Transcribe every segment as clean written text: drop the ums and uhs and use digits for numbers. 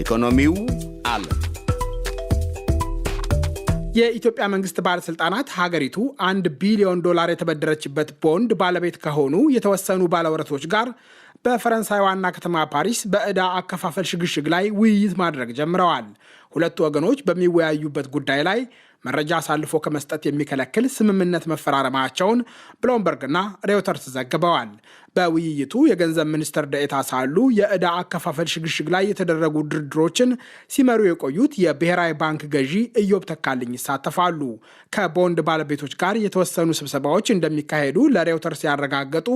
ኢኮኖሚው አለ። የኢትዮጵያ መንግስት ባለስልጣናት ሀገሪቱ $1 ቢሊዮን የተበደረችበት ቦንድ ባለቤት ከሆኑ የተወሰኑ ባለወረቶች ጋር በፈረንሳይ ዋና ከተማ ፓሪስ በዕዳ አከፋፈል ሽግሽግ ላይ ውይይት ማድረግ ጀምረዋል። ሁለቱ ወገኖች በሚወያዩበት ጉዳይ ላይ መረጃ አሳልፎ ከመስጠት የሚከለክል ስምምነት መፈራረማቸውን ብሎምበርግና ሬውተርስ ዘግበዋል። በውይይቱ የገንዘብ ሚኒስትር ደኤታ ሳሉ የዕዳ አከፋፈል ሽግሽግ ላይ የተደረጉ ድርድሮችን ሲመሩ የቆዩት የብሔራዊ ባንክ ገዢ ኢዮብ ተካልኝ ይሳተፋሉ። ከቦንድ ባለቤቶች ጋር የተወሰኑ ስብሰባዎች እንደሚካሄዱ ለሬውተርስ ያረጋገጡ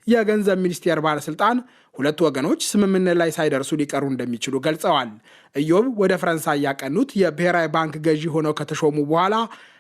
የገንዘብ ሚኒስቴር ባለስልጣን ሁለቱ ወገኖች ስምምነት ላይ ሳይደርሱ ሊቀሩ እንደሚችሉ ገልጸዋል። ኢዮብ ወደ ፈረንሳይ ያቀኑት የብሔራዊ ባንክ ገዢ ሆነው ከተሾሙ በኋላ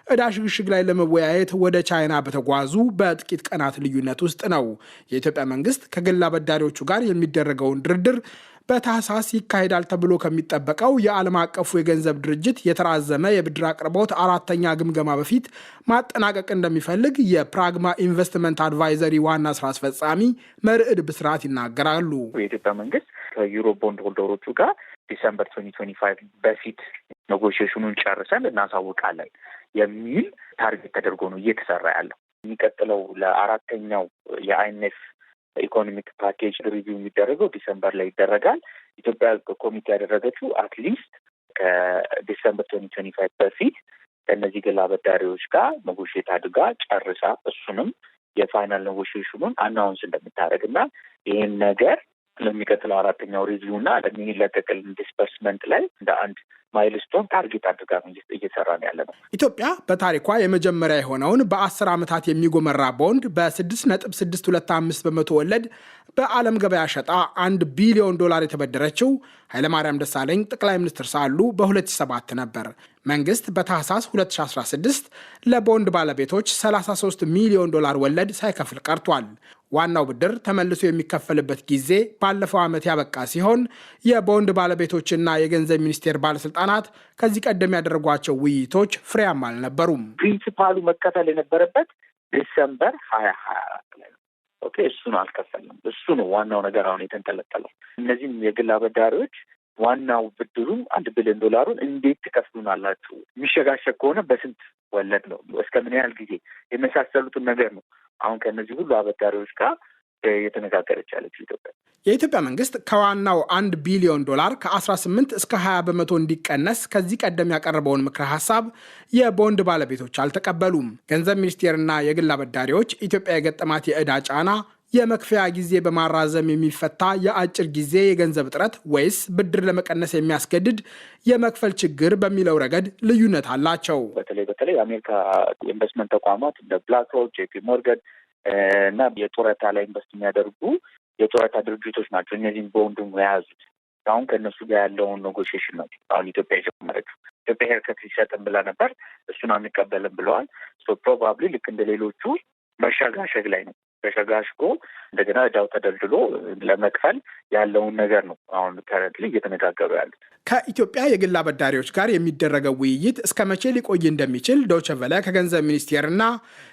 ዕዳ ሽግሽግ ላይ ለመወያየት ወደ ቻይና በተጓዙ በጥቂት ቀናት ልዩነት ውስጥ ነው። የኢትዮጵያ መንግስት ከግል አበዳሪዎቹ ጋር የሚደረገውን ድርድር በታህሳስ ይካሄዳል ተብሎ ከሚጠበቀው የዓለም አቀፉ የገንዘብ ድርጅት የተራዘመ የብድር አቅርቦት 4ኛ ግምገማ በፊት ማጠናቀቅ እንደሚፈልግ የፕራግማ ኢንቨስትመንት አድቫይዘሪ ዋና ስራ አስፈጻሚ መርዕድ ብስራት ይናገራሉ። የኢትዮጵያ መንግስት ከዩሮ ቦንድ ሆልደሮቹ ጋር ዲሰምበር 2025 በፊት ኔጎሽዬሽኑን ጨርሰን እናሳውቃለን የሚል ታርጌት ተደርጎ ነው እየተሰራ ያለው። የሚቀጥለው ለ4ኛው የአይኤምኤፍ ኢኮኖሚክ ፓኬጅ ሪቪው የሚደረገው ዲሰምበር ላይ ይደረጋል። ኢትዮጵያ ኮሚቴ ያደረገችው አትሊስት ከዲሰምበር 2025 በፊት ከእነዚህ ግል አበዳሪዎች ጋር ኔጎሽዬት አድርጋ ጨርሳ እሱንም የፋይናል ኔጎሽዬሽኑን አናውንስ እንደምታደርግ እና ይህን ነገር ለሚቀጥለው 4ኛው ሪቪው እና ለሚለቀቅልን ዲስፐርስመንት ላይ እንደ አንድ ማይልስቶን ታርጌት አድርጋ እየሰራ ነው ያለ ነው። ኢትዮጵያ በታሪኳ የመጀመሪያ የሆነውን በ10 ዓመታት የሚጎመራ ቦንድ በ6.625 በመቶ ወለድ በዓለም ገበያ ሸጣ $1 ቢሊዮን የተበደረችው ኃይለማርያም ደሳለኝ ጠቅላይ ሚኒስትር ሳሉ በ2007 ነበር። መንግስት በታህሳስ 2016 ለቦንድ ባለቤቶች $33 ሚሊዮን ወለድ ሳይከፍል ቀርቷል። ዋናው ብድር ተመልሶ የሚከፈልበት ጊዜ ባለፈው ዓመት ያበቃ ሲሆን የቦንድ ባለቤቶችና የገንዘብ ሚኒስቴር ባለስልጣናት ከዚህ ቀደም ያደረጓቸው ውይይቶች ፍሬያማ አልነበሩም። ፕሪንሲፓሉ መከፈል የነበረበት ዲሰምበር 2024 ላይ ነው። ኦኬ፣ እሱን አልከፈልንም። እሱ ነው ዋናው ነገር አሁን የተንጠለጠለው። እነዚህም የግል አበዳሪዎች ዋናው ብድሩ $1 ቢሊዮን እንዴት ትከፍሉናላችሁ? የሚሸጋሸግ ከሆነ በስንት ወለድ ነው? እስከ ምን ያህል ጊዜ? የመሳሰሉትን ነገር ነው አሁን ከእነዚህ ሁሉ አበዳሪዎች ጋር የተነጋገረች ያለችው ኢትዮጵያ። የኢትዮጵያ መንግስት ከዋናው $1 ቢሊዮን ከ18 እስከ 20 በመቶ እንዲቀነስ ከዚህ ቀደም ያቀረበውን ምክረ ሀሳብ የቦንድ ባለቤቶች አልተቀበሉም። ገንዘብ ሚኒስቴርና የግል አበዳሪዎች ኢትዮጵያ የገጠማት የዕዳ ጫና የመክፈያ ጊዜ በማራዘም የሚፈታ የአጭር ጊዜ የገንዘብ እጥረት ወይስ ብድር ለመቀነስ የሚያስገድድ የመክፈል ችግር በሚለው ረገድ ልዩነት አላቸው። በተለይ የአሜሪካ ኢንቨስትመንት ተቋማት እንደ ብላክሮክ፣ ጄፒ ሞርጋን እና የጡረታ ላይ ኢንቨስት የሚያደርጉ የጡረታ ድርጅቶች ናቸው እነዚህም ቦንዱን የያዙት። አሁን ከእነሱ ጋር ያለውን ኔጎሽዬሽን ነው አሁን ኢትዮጵያ የጀመረችው። ኢትዮጵያ ሄርከት ሊሰጥን ብላ ነበር፣ እሱን አንቀበልም ብለዋል። ፕሮባብሊ ልክ እንደ ሌሎቹ መሸጋሸግ ላይ ነው። ተሸጋሽጎ እንደገና እዳው ተደልድሎ ለመክፈል ያለውን ነገር ነው አሁን ከረንትሊ እየተነጋገሩ ያሉት። ከኢትዮጵያ የግል አበዳሪዎች ጋር የሚደረገው ውይይት እስከ መቼ ሊቆይ እንደሚችል ዶይቼ ቬለ ከገንዘብ ሚኒስቴርና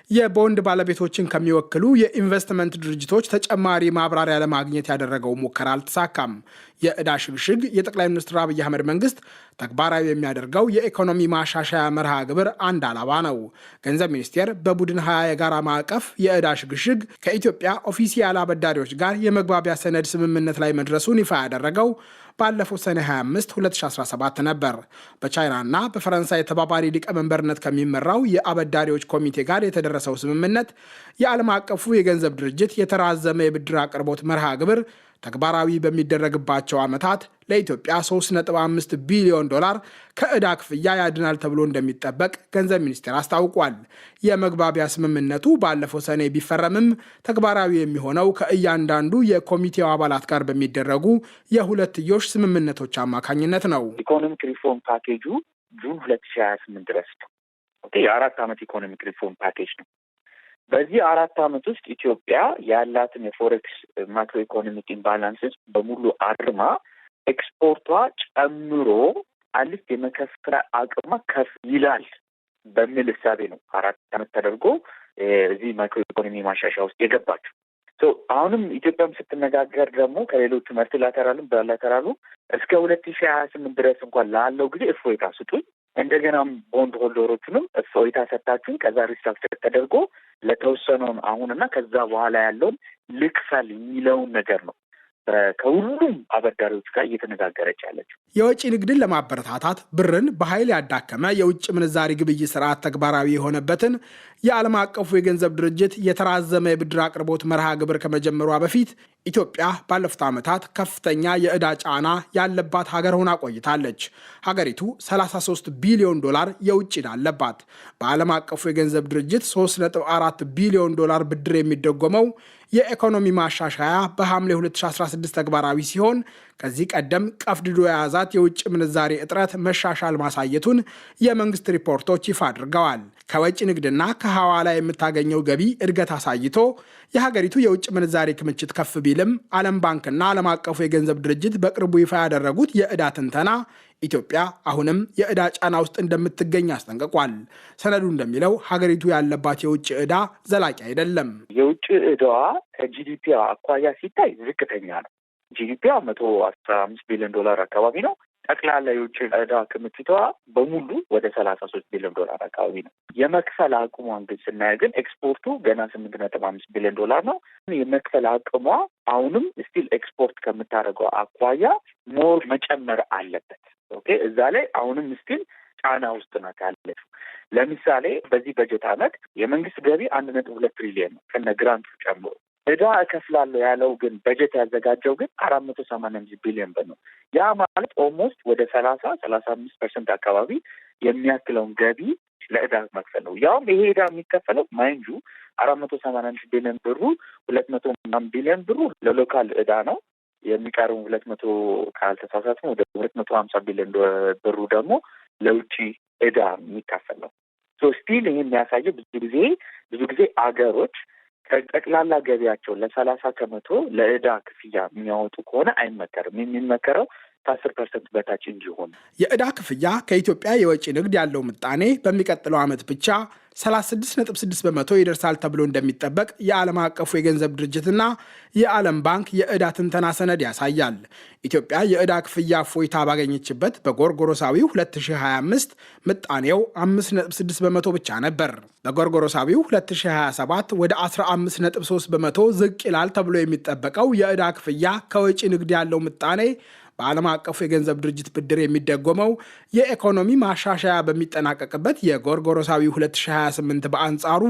የቦንድ ባለቤቶችን ከሚወክሉ የኢንቨስትመንት ድርጅቶች ተጨማሪ ማብራሪያ ለማግኘት ያደረገው ሙከራ አልተሳካም። የዕዳ ሽግሽግ የጠቅላይ ሚኒስትር አብይ አህመድ መንግስት ተግባራዊ የሚያደርገው የኢኮኖሚ ማሻሻያ መርሃ ግብር አንድ ዓላማ ነው። ገንዘብ ሚኒስቴር በቡድን 20 የጋራ ማዕቀፍ የዕዳ ሽግሽግ ከኢትዮጵያ ኦፊሲያል አበዳሪዎች ጋር የመግባቢያ ሰነድ ስምምነት ላይ መድረሱን ይፋ ያደረገው ባለፈው ሰኔ 25 2017 ነበር። በቻይናና በፈረንሳይ ተባባሪ ሊቀመንበርነት ከሚመራው የአበዳሪዎች ኮሚቴ ጋር የተደረሰው ስምምነት የዓለም አቀፉ የገንዘብ ድርጅት የተራዘመ የብድር አቅርቦት መርሃ ግብር ተግባራዊ በሚደረግባቸው ዓመታት ለኢትዮጵያ $3.5 ቢሊዮን ከዕዳ ክፍያ ያድናል ተብሎ እንደሚጠበቅ ገንዘብ ሚኒስቴር አስታውቋል። የመግባቢያ ስምምነቱ ባለፈው ሰኔ ቢፈረምም ተግባራዊ የሚሆነው ከእያንዳንዱ የኮሚቴው አባላት ጋር በሚደረጉ የሁለትዮሽ ስምምነቶች አማካኝነት ነው። ኢኮኖሚክ ሪፎርም ፓኬጁ ጁን 2028 ድረስ ነው። የ4 ዓመት ኢኮኖሚክ ሪፎርም ፓኬጅ ነው። በዚህ 4 ዓመት ውስጥ ኢትዮጵያ ያላትን የፎሬክስ ማክሮ ኢኮኖሚክ ኢምባላንስስ በሙሉ አርማ ኤክስፖርቷ ጨምሮ አልፍ የመከፈል አቅሟ ከፍ ይላል በሚል እሳቤ ነው 4 ዓመት ተደርጎ እዚህ ማክሮ ኢኮኖሚ ማሻሻያ ውስጥ የገባችው። አሁንም ኢትዮጵያም ስትነጋገር ደግሞ ከሌሎቹ መልቲላተራልም ባይላተራሉ እስከ 2028 ድረስ እንኳን ላለው ጊዜ እፎይታ ስጡኝ፣ እንደገናም ቦንድ ሆልደሮቹንም እፎይታ ሰጣችሁኝ፣ ከዛ ሪስትራክቸር ተደርጎ ለተወሰነውን አሁንና ከዛ በኋላ ያለውን ልክፈል የሚለውን ነገር ነው ከሁሉም አበዳሪዎች ጋር እየተነጋገረች ያለችው። የወጪ ንግድን ለማበረታታት ብርን በኃይል ያዳከመ የውጭ ምንዛሪ ግብይት ስርዓት ተግባራዊ የሆነበትን የዓለም አቀፉ የገንዘብ ድርጅት የተራዘመ የብድር አቅርቦት መርሃ ግብር ከመጀመሯ በፊት ኢትዮጵያ ባለፉት ዓመታት ከፍተኛ የዕዳ ጫና ያለባት ሀገር ሆና ቆይታለች። ሀገሪቱ 33 ቢሊዮን ዶላር የውጭ ዕዳ አለባት። በዓለም አቀፉ የገንዘብ ድርጅት 3.4 ቢሊዮን ዶላር ብድር የሚደጎመው የኢኮኖሚ ማሻሻያ በሐምሌ 2016 ተግባራዊ ሲሆን ከዚህ ቀደም ቀፍድዶ የያዛት የውጭ ምንዛሬ እጥረት መሻሻል ማሳየቱን የመንግስት ሪፖርቶች ይፋ አድርገዋል። ከወጪ ንግድና ከሐዋላ የምታገኘው ገቢ እድገት አሳይቶ የሀገሪቱ የውጭ ምንዛሬ ክምችት ከፍ ቢልም ዓለም ባንክና ዓለም አቀፉ የገንዘብ ድርጅት በቅርቡ ይፋ ያደረጉት የዕዳ ትንተና ኢትዮጵያ አሁንም የዕዳ ጫና ውስጥ እንደምትገኝ አስጠንቅቋል። ሰነዱ እንደሚለው ሀገሪቱ ያለባት የውጭ ዕዳ ዘላቂ አይደለም። የውጭ ዕዳዋ ከጂዲፒ አኳያ ሲታይ ዝቅተኛ ነው። ጂዲፒዋ 115 ቢሊዮን ዶላር አካባቢ ነው። ጠቅላላ የውጭ ዕዳ ክምችቷ በሙሉ ወደ 33 ቢሊዮን ዶላር አካባቢ ነው። የመክፈል አቅሟን ግን ስናየ ግን ኤክስፖርቱ ገና 8.5 ቢሊዮን ዶላር ነው። የመክፈል አቅሟ አሁንም ስቲል ኤክስፖርት ከምታደርገው አኳያ ሞር መጨመር አለበት። ኦኬ፣ እዛ ላይ አሁንም ስቲል ጫና ውስጥ ናት ያለችው። ለምሳሌ በዚህ በጀት ዓመት የመንግስት ገቢ 1.2 ትሪሊዮን ነው ከነ ግራንቱ ጨምሮ። ዕዳ እከፍላለሁ ያለው ግን በጀት ያዘጋጀው ግን 485 ቢሊዮን ብር ነው። ያ ማለት ኦልሞስት ወደ 35% አካባቢ የሚያክለውን ገቢ ለዕዳ መክፈል ነው። ያውም ይሄ ዕዳ የሚከፈለው ማይንጁ 485 ቢሊዮን ብሩ 200 ቢሊዮን ብሩ ለሎካል ዕዳ ነው። የሚቀርቡ 200 ካልተሳሳትም ወደ 250 ቢሊዮን ብሩ ደግሞ ለውጭ ዕዳ የሚካፈል ነው። ስቲል ይሄ የሚያሳየው ብዙ ጊዜ አገሮች ከጠቅላላ ገቢያቸው ለ30% ለዕዳ ክፍያ የሚያወጡ ከሆነ አይመከርም። የሚመከረው ከ10% በታች እንዲሆን። የዕዳ ክፍያ ከኢትዮጵያ የወጪ ንግድ ያለው ምጣኔ በሚቀጥለው ዓመት ብቻ 36.6 በመቶ ይደርሳል ተብሎ እንደሚጠበቅ የዓለም አቀፉ የገንዘብ ድርጅትና የዓለም ባንክ የዕዳ ትንተና ሰነድ ያሳያል። ኢትዮጵያ የዕዳ ክፍያ እፎይታ ባገኘችበት በጎርጎሮሳዊው 2025 ምጣኔው 5.6 በመቶ ብቻ ነበር። በጎርጎሮሳዊው 2027 ወደ 15.3 በመቶ ዝቅ ይላል ተብሎ የሚጠበቀው የዕዳ ክፍያ ከወጪ ንግድ ያለው ምጣኔ በዓለም አቀፉ የገንዘብ ድርጅት ብድር የሚደጎመው የኢኮኖሚ ማሻሻያ በሚጠናቀቅበት የጎርጎሮሳዊ 2028 በአንጻሩ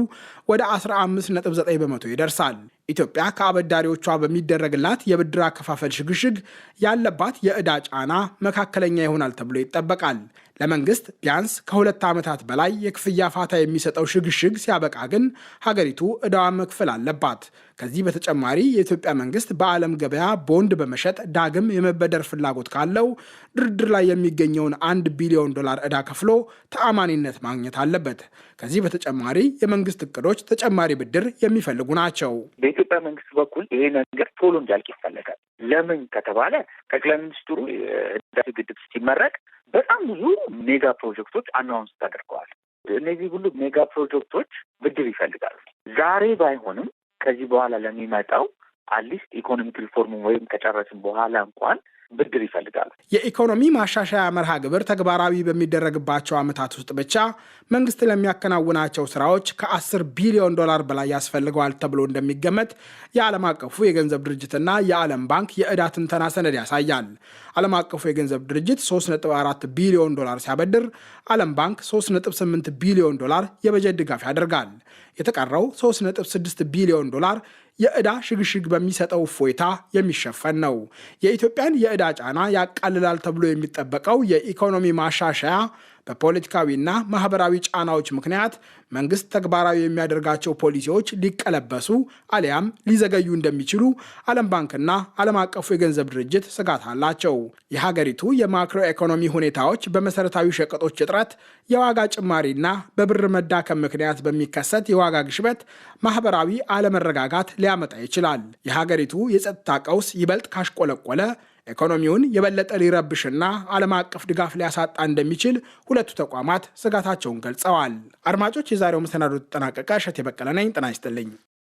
ወደ 15.9 በመቶ ይደርሳል። ኢትዮጵያ ከአበዳሪዎቿ በሚደረግላት የብድር አከፋፈል ሽግሽግ ያለባት የዕዳ ጫና መካከለኛ ይሆናል ተብሎ ይጠበቃል። ለመንግስት ቢያንስ ከ2 ዓመታት በላይ የክፍያ ፋታ የሚሰጠው ሽግሽግ ሲያበቃ ግን ሀገሪቱ ዕዳዋን መክፈል አለባት። ከዚህ በተጨማሪ የኢትዮጵያ መንግስት በዓለም ገበያ ቦንድ በመሸጥ ዳግም የመበደር ፍላጎት ካለው ድርድር ላይ የሚገኘውን 1 ቢሊዮን ዶላር ዕዳ ከፍሎ ተአማኒነት ማግኘት አለበት። ከዚህ በተጨማሪ የመንግስት እቅዶች ተጨማሪ ብድር የሚፈልጉ ናቸው። በኢትዮጵያ መንግስት በኩል ይሄ ነገር ቶሎ እንዲያልቅ ይፈለጋል። ለምን ከተባለ ጠቅላይ ሚኒስትሩ ህዳሴ ግድብ ሲመረቅ በጣም ብዙ ሜጋ ፕሮጀክቶች አናውንስ ተደርገዋል። እነዚህ ሁሉ ሜጋ ፕሮጀክቶች ብድር ይፈልጋሉ። ዛሬ ባይሆንም ከዚህ በኋላ ለሚመጣው አትሊስት ኢኮኖሚክ ሪፎርም ወይም ከጨረስን በኋላ እንኳን ብድር ይፈልጋሉ። የኢኮኖሚ ማሻሻያ መርሃ ግብር ተግባራዊ በሚደረግባቸው ዓመታት ውስጥ ብቻ መንግስት ለሚያከናውናቸው ስራዎች ከ10 ቢሊዮን ዶላር በላይ ያስፈልገዋል ተብሎ እንደሚገመት የዓለም አቀፉ የገንዘብ ድርጅትና የዓለም ባንክ የዕዳ ትንተና ሰነድ ያሳያል። ዓለም አቀፉ የገንዘብ ድርጅት 3.4 ቢሊዮን ዶላር ሲያበድር ዓለም ባንክ 3.8 ቢሊዮን ዶላር የበጀት ድጋፍ ያደርጋል። የተቀረው 3.6 ቢሊዮን ዶላር የዕዳ ሽግሽግ በሚሰጠው እፎይታ የሚሸፈን ነው። የኢትዮጵያን የዕዳ ጫና ያቃልላል ተብሎ የሚጠበቀው የኢኮኖሚ ማሻሻያ በፖለቲካዊና ማህበራዊ ጫናዎች ምክንያት መንግስት ተግባራዊ የሚያደርጋቸው ፖሊሲዎች ሊቀለበሱ አሊያም ሊዘገዩ እንደሚችሉ ዓለም ባንክና ዓለም አቀፉ የገንዘብ ድርጅት ስጋት አላቸው። የሀገሪቱ የማክሮ ኢኮኖሚ ሁኔታዎች በመሰረታዊ ሸቀጦች እጥረት፣ የዋጋ ጭማሪና በብር መዳከም ምክንያት በሚከሰት የዋጋ ግሽበት ማህበራዊ አለመረጋጋት ሊያመጣ ይችላል። የሀገሪቱ የጸጥታ ቀውስ ይበልጥ ካሽቆለቆለ ኢኮኖሚውን የበለጠ ሊረብሽና ዓለም አቀፍ ድጋፍ ሊያሳጣ እንደሚችል ሁለቱ ተቋማት ስጋታቸውን ገልጸዋል። አድማጮች፣ የዛሬው መሰናዶ ተጠናቀቀ። እሸቴ በቀለ ነኝ። ጤና ይስጥልኝ።